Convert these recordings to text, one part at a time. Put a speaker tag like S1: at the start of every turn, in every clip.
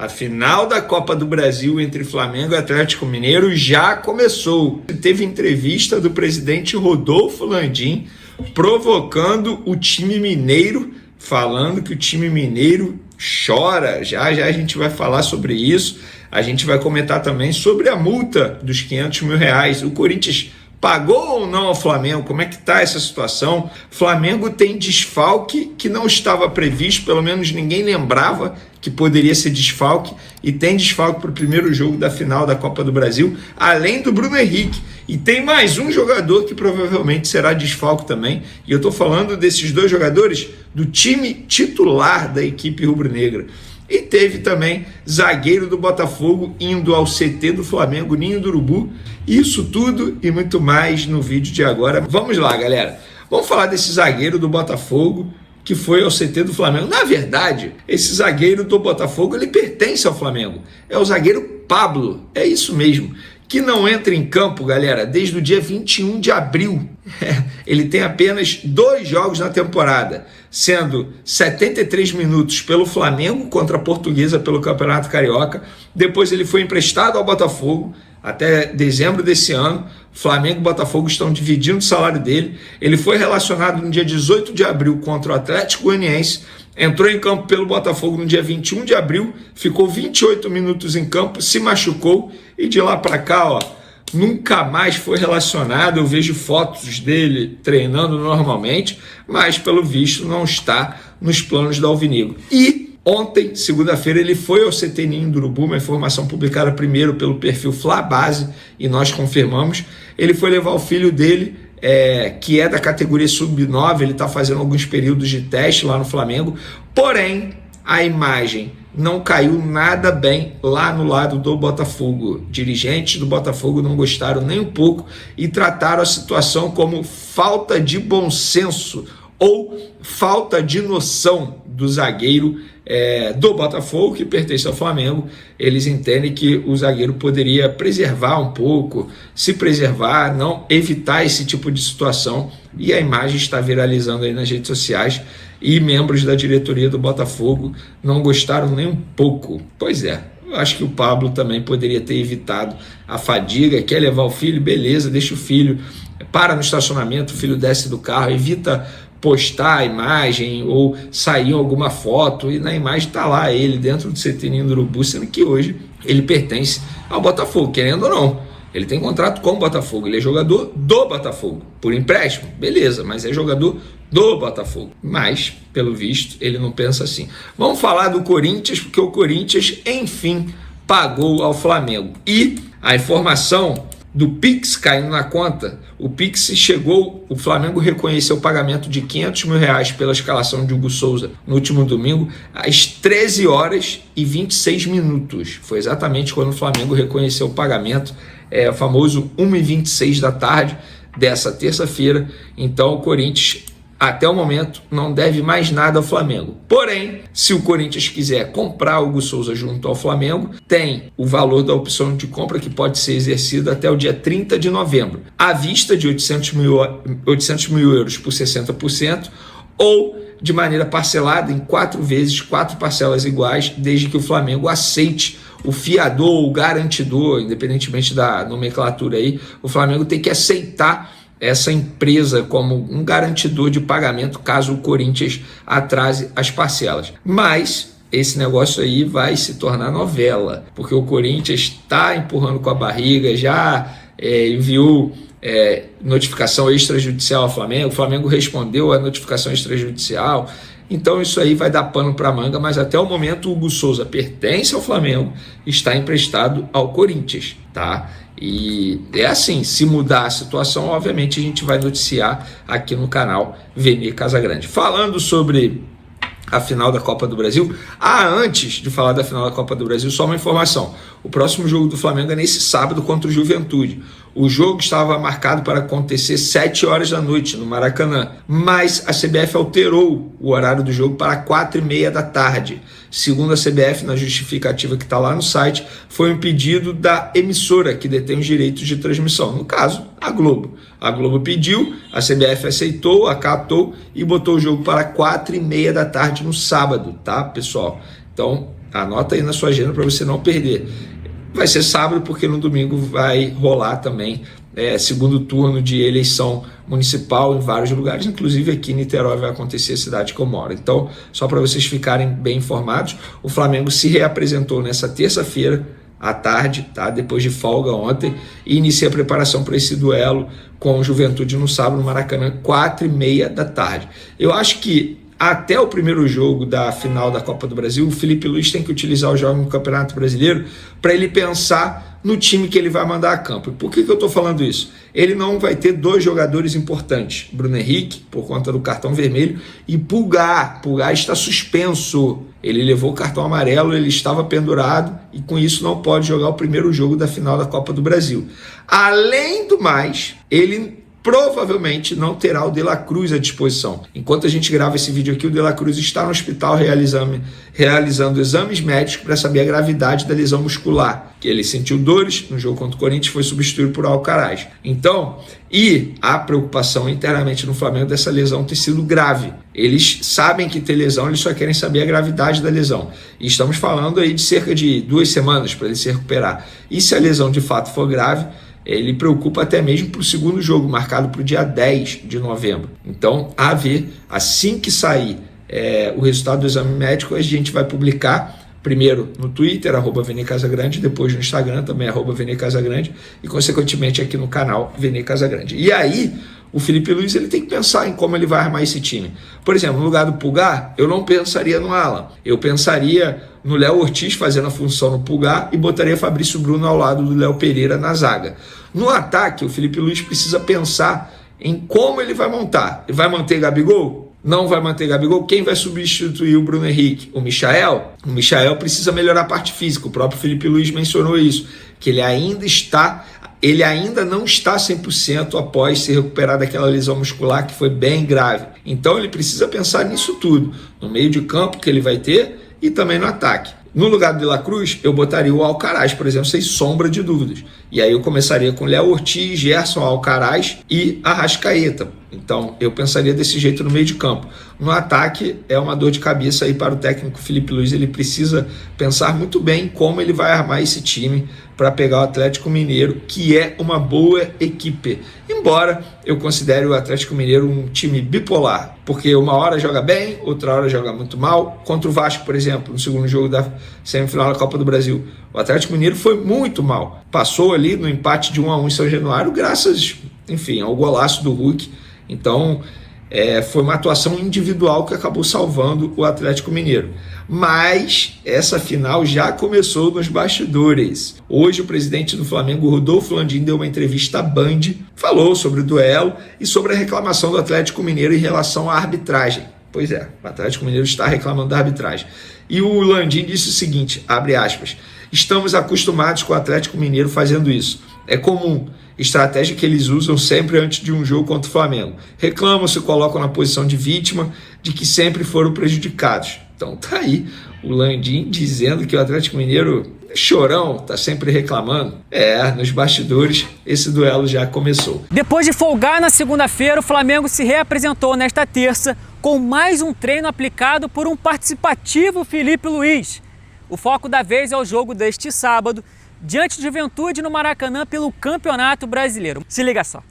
S1: A final da Copa do Brasil entre Flamengo e Atlético Mineiro já começou. Teve entrevista do presidente Rodolfo Landim provocando o time mineiro, falando que o time mineiro chora. Já a gente vai falar sobre isso. A gente vai comentar também sobre a multa dos R$500 mil. O Corinthians pagou ou não ao Flamengo? Como é que está essa situação? Flamengo tem desfalque que não estava previsto, pelo menos ninguém lembrava que poderia ser desfalque, e tem desfalque para o primeiro jogo da final da Copa do Brasil, além do Bruno Henrique. E tem mais um jogador que provavelmente será desfalque também, e eu estou falando desses dois jogadores do time titular da equipe rubro-negra. E teve também zagueiro do Botafogo indo ao CT do Flamengo, Ninho do Urubu. Isso tudo e muito mais no vídeo de agora. Vamos lá, galera. Vamos falar desse zagueiro do Botafogo que foi ao CT do Flamengo. Na verdade, esse zagueiro do Botafogo, ele pertence ao Flamengo. É o zagueiro Pablo, é isso mesmo, que não entra em campo, galera, desde o dia 21 de abril. Ele tem apenas 2 jogos na temporada, sendo 73 minutos pelo Flamengo contra a Portuguesa pelo Campeonato Carioca. Depois ele foi emprestado ao Botafogo até dezembro desse ano. Flamengo e Botafogo estão dividindo o salário dele. Ele foi relacionado no dia 18 de abril contra o Atlético Goianiense, entrou em campo pelo Botafogo no dia 21 de abril, ficou 28 minutos em campo, se machucou e de lá para cá, nunca mais foi relacionado. Eu vejo fotos dele treinando normalmente, mas pelo visto não está nos planos do Alvinegro. E ontem, segunda-feira, ele foi ao CT Ninho do Urubu, uma informação publicada primeiro pelo perfil Flabase, e nós confirmamos. Ele foi levar o filho dele, que é da categoria sub-9, ele está fazendo alguns períodos de teste lá no Flamengo, porém, a imagem não caiu nada bem lá no lado do Botafogo. Dirigentes do Botafogo não gostaram nem um pouco e trataram a situação como falta de bom senso ou falta de noção do zagueiro do Botafogo, que pertence ao Flamengo. Eles entendem que o zagueiro poderia preservar um pouco, se preservar, não evitar esse tipo de situação, e a imagem está viralizando aí nas redes sociais, e membros da diretoria do Botafogo não gostaram nem um pouco. Pois é, eu acho que o Pablo também poderia ter evitado a fadiga. Quer levar o filho? Beleza, deixa o filho, para no estacionamento, o filho desce do carro, evita postar a imagem ou sair alguma foto, e na imagem está lá ele dentro do CT Ninho do Urubu, sendo que hoje ele pertence ao Botafogo, querendo ou não. Ele tem contrato com o Botafogo, ele é jogador do Botafogo, por empréstimo, beleza, mas é jogador do Botafogo. Mas, pelo visto, ele não pensa assim. Vamos falar do Corinthians, porque o Corinthians, enfim, pagou ao Flamengo. E a informação do Pix caindo na conta, o Pix chegou, o Flamengo reconheceu o pagamento de R$500 mil pela escalação de Hugo Souza no último domingo, às 13h26. Foi exatamente quando o Flamengo reconheceu o pagamento, o famoso 1h26 da tarde dessa terça-feira. Então o Corinthians, até o momento, não deve mais nada ao Flamengo. Porém, se o Corinthians quiser comprar o Hugo Souza junto ao Flamengo, tem o valor da opção de compra que pode ser exercido até o dia 30 de novembro, à vista de 800 mil euros por 60%, ou de maneira parcelada em 4 vezes, 4 parcelas iguais, desde que o Flamengo aceite o fiador, o garantidor, independentemente da nomenclatura aí. O Flamengo tem que aceitar essa empresa como um garantidor de pagamento caso o Corinthians atrase as parcelas. Mas esse negócio aí vai se tornar novela, porque o Corinthians está empurrando com a barriga, já enviou notificação extrajudicial ao Flamengo, o Flamengo respondeu a notificação extrajudicial. Então isso aí vai dar pano para manga, mas até o momento o Hugo Souza pertence ao Flamengo, está emprestado ao Corinthians, tá? E é assim, se mudar a situação, obviamente a gente vai noticiar aqui no canal Vene Casagrande. Falando sobre a final da Copa do Brasil, antes de falar da final da Copa do Brasil, só uma informação: o próximo jogo do Flamengo é nesse sábado contra o Juventude. O jogo estava marcado para acontecer 7 horas da noite no Maracanã, mas a CBF alterou o horário do jogo para 4h30 da tarde. Segundo a CBF, na justificativa que está lá no site, foi um pedido da emissora que detém os direitos de transmissão, no caso, a Globo. A Globo pediu, a CBF aceitou, acatou e botou o jogo para 4h30 da tarde no sábado, tá, pessoal? Então, Anota aí na sua agenda para você não perder. Vai ser sábado, porque no domingo vai rolar também segundo turno de eleição municipal em vários lugares, inclusive aqui em Niterói vai acontecer, a cidade que eu moro. Então, só para vocês ficarem bem informados, o Flamengo se reapresentou nessa terça-feira à tarde, tá? Depois de folga ontem, e inicia a preparação para esse duelo com o Juventude no sábado no Maracanã, 4h30 da tarde. Eu acho que até o primeiro jogo da final da Copa do Brasil, o Felipe Luiz tem que utilizar o jogo no Campeonato Brasileiro para ele pensar no time que ele vai mandar a campo. E por que eu estou falando isso? Ele não vai ter dois jogadores importantes, Bruno Henrique, por conta do cartão vermelho, e Pulgar. Pulgar está suspenso. Ele levou o cartão amarelo, ele estava pendurado e com isso não pode jogar o primeiro jogo da final da Copa do Brasil. Além do mais, ele provavelmente não terá o De La Cruz à disposição. Enquanto a gente grava esse vídeo aqui, o De La Cruz está no hospital realizando exames médicos para saber a gravidade da lesão muscular, que ele sentiu dores no jogo contra o Corinthians e foi substituído por Alcaraz. Então, e a preocupação internamente no Flamengo dessa lesão ter sido grave. Eles sabem que tem lesão, eles só querem saber a gravidade da lesão. E estamos falando aí de cerca de 2 semanas para ele se recuperar. E se a lesão de fato for grave, ele preocupa até mesmo para o segundo jogo, marcado para o dia 10 de novembro. Então, a ver, assim que sair o resultado do exame médico, a gente vai publicar primeiro no Twitter, @VeneCasagrande, depois no Instagram, também @VeneCasagrande, e consequentemente aqui no canal Vene Casagrande. E aí, o Felipe Luiz ele tem que pensar em como ele vai armar esse time. Por exemplo, no lugar do Pulgar, eu não pensaria no Alan. Eu pensaria no Léo Ortiz fazendo a função no Pulgar e botaria Fabrício Bruno ao lado do Léo Pereira na zaga. No ataque, o Felipe Luiz precisa pensar em como ele vai montar. Ele vai manter Gabigol? Não vai manter Gabigol? Quem vai substituir o Bruno Henrique? O Michael? O Michael precisa melhorar a parte física. O próprio Felipe Luiz mencionou isso, que ele ainda não está 100% após se recuperar daquela lesão muscular que foi bem grave. Então ele precisa pensar nisso tudo, no meio de campo que ele vai ter e também no ataque. No lugar do De La Cruz, eu botaria o Alcaraz, por exemplo, sem sombra de dúvidas. E aí eu começaria com Léo Ortiz, Gerson, Alcaraz e Arrascaeta. Então eu pensaria desse jeito no meio de campo. No ataque é uma dor de cabeça aí para o técnico Felipe Luiz. Ele precisa pensar muito bem como ele vai armar esse time para pegar o Atlético Mineiro, que é uma boa equipe. Embora eu considere o Atlético Mineiro um time bipolar, porque uma hora joga bem, outra hora joga muito mal. Contra o Vasco, por exemplo, no segundo jogo da semifinal da Copa do Brasil, o Atlético Mineiro foi muito mal. Passou ali no empate de 1-1 em São Januário, graças, enfim, ao golaço do Hulk. Então, foi uma atuação individual que acabou salvando o Atlético Mineiro. Mas essa final já começou nos bastidores. Hoje o presidente do Flamengo, Rodolfo Landim, deu uma entrevista à Band, falou sobre o duelo e sobre a reclamação do Atlético Mineiro em relação à arbitragem. Pois é, o Atlético Mineiro está reclamando da arbitragem. E o Landim disse o seguinte, abre aspas, estamos acostumados com o Atlético Mineiro fazendo isso. É comum. Estratégia que eles usam sempre antes de um jogo contra o Flamengo. Reclamam, se colocam na posição de vítima, de que sempre foram prejudicados. Então tá aí o Landim dizendo que o Atlético Mineiro é chorão, tá sempre reclamando. Nos bastidores esse duelo já começou.
S2: Depois de folgar na segunda-feira, o Flamengo se reapresentou nesta terça com mais um treino aplicado por um participativo Felipe Luiz. O foco da vez é o jogo deste sábado, diante de Juventude no Maracanã pelo Campeonato Brasileiro. Se liga só.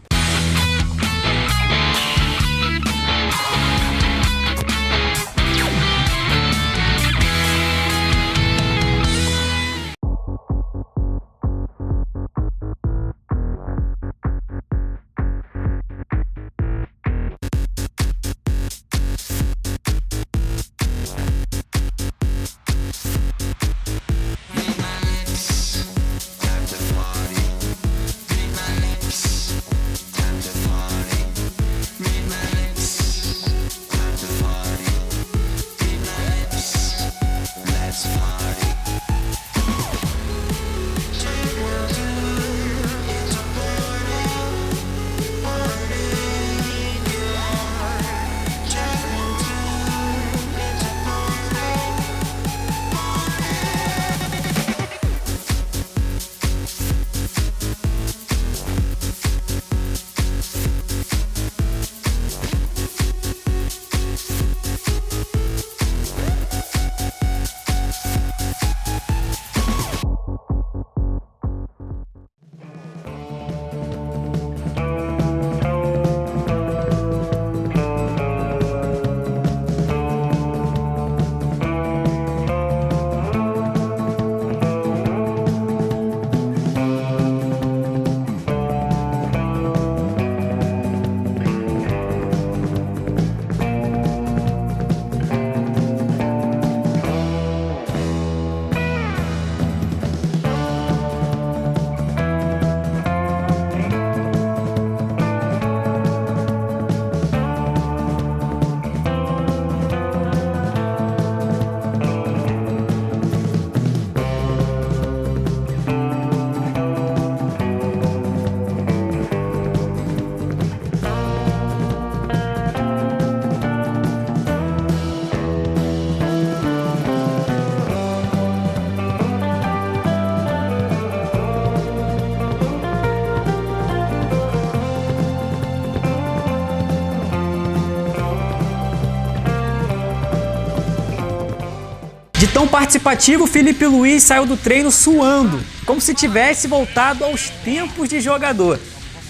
S2: Tão participativo, Filipe Luís saiu do treino suando, como se tivesse voltado aos tempos de jogador.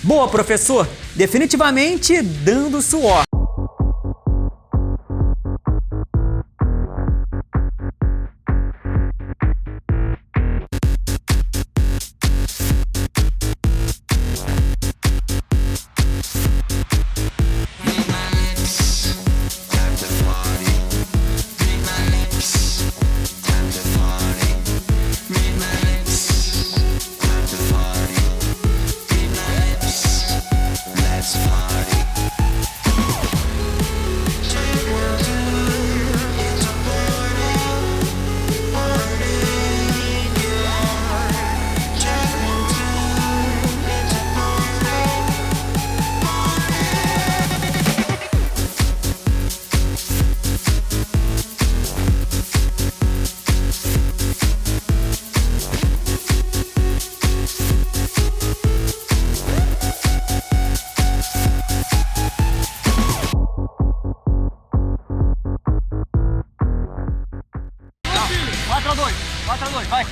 S2: Boa, professor! Definitivamente dando suor. Vai!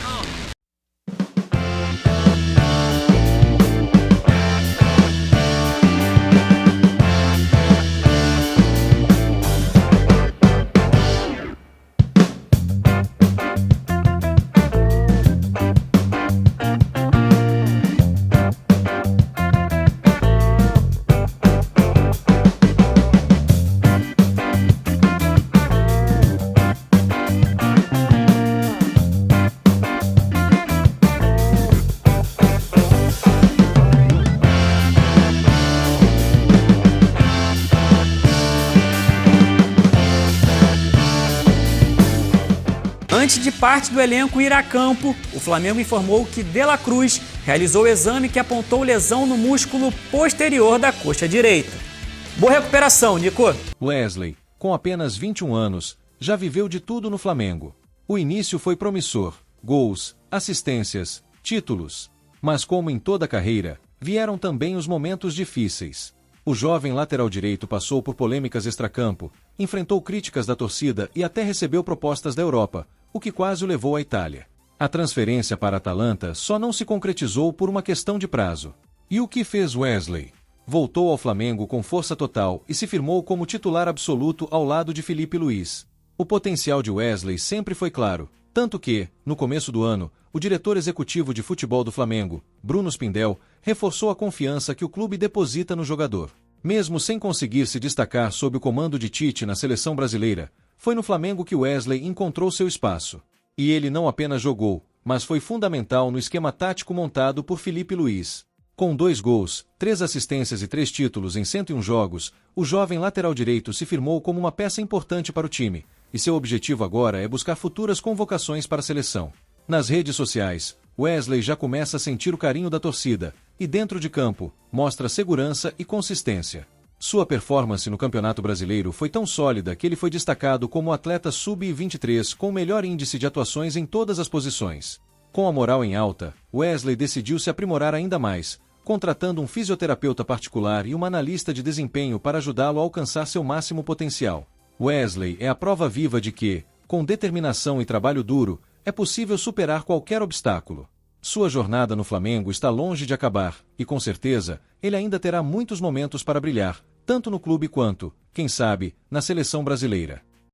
S2: Antes de parte do elenco ir a campo, o Flamengo informou que De La Cruz realizou o exame que apontou lesão no músculo posterior da coxa direita. Boa recuperação, Nico.
S3: Wesley, com apenas 21 anos, já viveu de tudo no Flamengo. O início foi promissor: gols, assistências, títulos. Mas como em toda a carreira, vieram também os momentos difíceis. O jovem lateral direito passou por polêmicas extracampo, enfrentou críticas da torcida e até recebeu propostas da Europa, o que quase o levou à Itália. A transferência para a Atalanta só não se concretizou por uma questão de prazo. E o que fez Wesley? Voltou ao Flamengo com força total e se firmou como titular absoluto ao lado de Filipe Luís. O potencial de Wesley sempre foi claro, tanto que, no começo do ano, o diretor executivo de futebol do Flamengo, Bruno Spindel, reforçou a confiança que o clube deposita no jogador. Mesmo sem conseguir se destacar sob o comando de Tite na seleção brasileira, foi no Flamengo que Wesley encontrou seu espaço. E ele não apenas jogou, mas foi fundamental no esquema tático montado por Filipe Luís. Com 2 gols, 3 assistências e 3 títulos em 101 jogos, o jovem lateral direito se firmou como uma peça importante para o time, e seu objetivo agora é buscar futuras convocações para a seleção. Nas redes sociais, Wesley já começa a sentir o carinho da torcida, e dentro de campo, mostra segurança e consistência. Sua performance no Campeonato Brasileiro foi tão sólida que ele foi destacado como atleta sub-23 com o melhor índice de atuações em todas as posições. Com a moral em alta, Wesley decidiu se aprimorar ainda mais, contratando um fisioterapeuta particular e uma analista de desempenho para ajudá-lo a alcançar seu máximo potencial. Wesley é a prova viva de que, com determinação e trabalho duro, é possível superar qualquer obstáculo. Sua jornada no Flamengo está longe de acabar, e com certeza, ele ainda terá muitos momentos para brilhar, tanto no clube quanto, quem sabe, na seleção brasileira.